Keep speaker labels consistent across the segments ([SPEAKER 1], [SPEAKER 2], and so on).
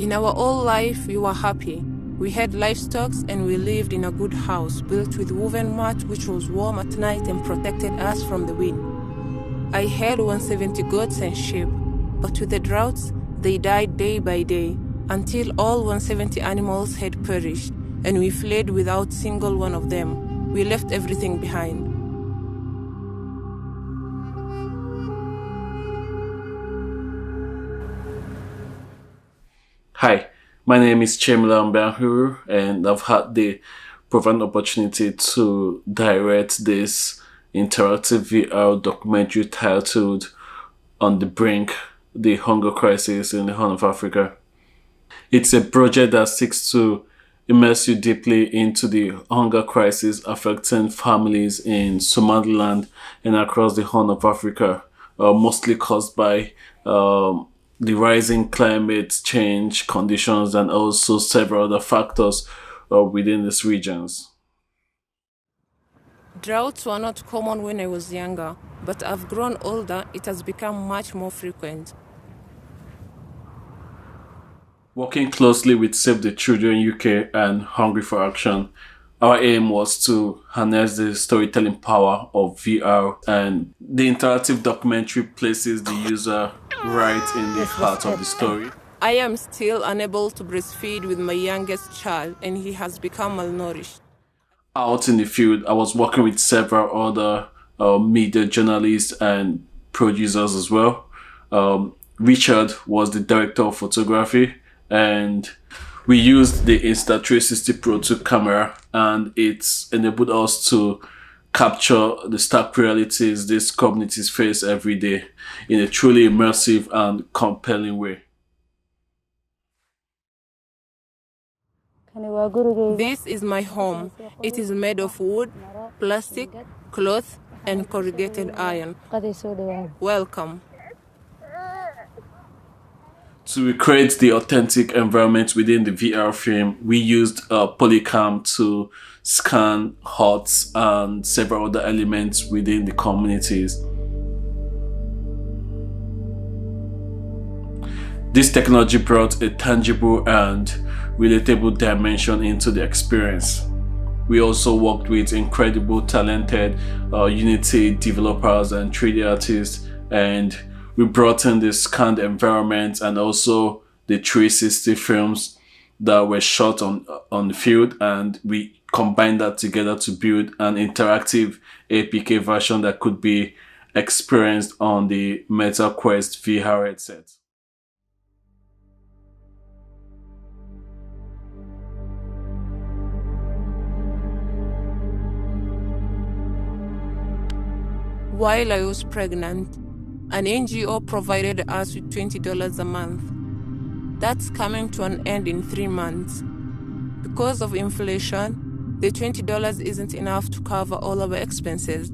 [SPEAKER 1] In our old life, we were happy. We had livestock and we lived in a good house built with woven mat which was warm at night and protected us from the wind. I had 170 goats and sheep, but with the droughts, they died day by day until all 170 animals had perished and we fled without single one of them. We left everything behind.
[SPEAKER 2] Hi, my name is Chemla Mbahuru, and I've had the profound opportunity to direct this interactive VR documentary titled On the Brink, the Hunger Crisis in the Horn of Africa. It's a project that seeks to immerse you deeply into the hunger crisis affecting families in Somaliland and across the Horn of Africa, mostly caused by the rising climate change conditions and also several other factors within these regions.
[SPEAKER 1] Droughts were not common when I was younger, but I've grown older, it has become much more frequent.
[SPEAKER 2] Working closely with Save the Children UK and Hungry for Action, our aim was to harness the storytelling power of VR, and the interactive documentary places the user right in the heart of the story.
[SPEAKER 1] I am still unable to breastfeed with my youngest child, and he has become malnourished.
[SPEAKER 2] Out in the field, I was working with several other media journalists and producers as well. Richard was the director of photography, and we used the Insta360 Pro 2 camera, and it's enabled us to capture the stark realities these communities face every day in a truly immersive and compelling way.
[SPEAKER 1] This is my home. It is made of wood, plastic, cloth, and corrugated iron. Welcome.
[SPEAKER 2] To recreate the authentic environment within the VR film, we used Polycam to scan huts and several other elements within the communities. This technology brought a tangible and relatable dimension into the experience. We also worked with incredible talented Unity developers and 3D artists, and we brought in the scanned environment and also the 360 films that were shot on the field, and we combined that together to build an interactive APK version that could be experienced on the Meta Quest VR headset.
[SPEAKER 1] While I was pregnant, an NGO provided us with $20 a month. That's coming to an end in 3 months. Because of inflation, the $20 isn't enough to cover all our expenses.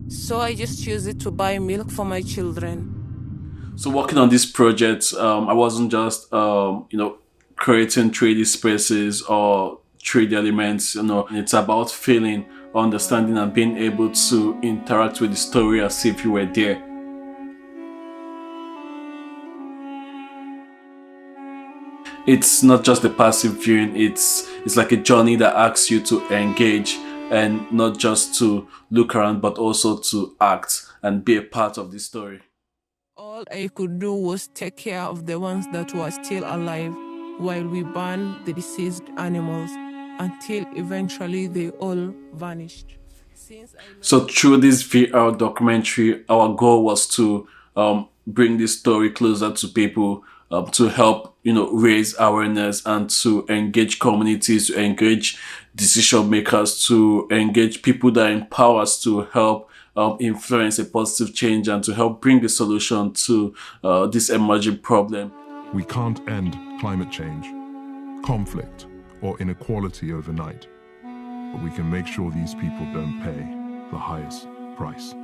[SPEAKER 1] So I just use it to buy milk for my children.
[SPEAKER 2] So working on this project, I wasn't just creating 3D spaces or 3D elements. It's about feeling, understanding, and being able to interact with the story as if you were there. It's not just a passive viewing, it's like a journey that asks you to engage and not just to look around but also to act and be a part of the story.
[SPEAKER 1] All I could do was take care of the ones that were still alive while we burned the deceased animals until eventually they all vanished.
[SPEAKER 2] So through this VR documentary, our goal was to bring this story closer to people, to help raise awareness and to engage communities, to engage decision makers, to engage people that empower us to help influence a positive change and to help bring a solution to this emerging problem.
[SPEAKER 3] We can't end climate change, conflict, or inequality overnight, but we can make sure these people don't pay the highest price.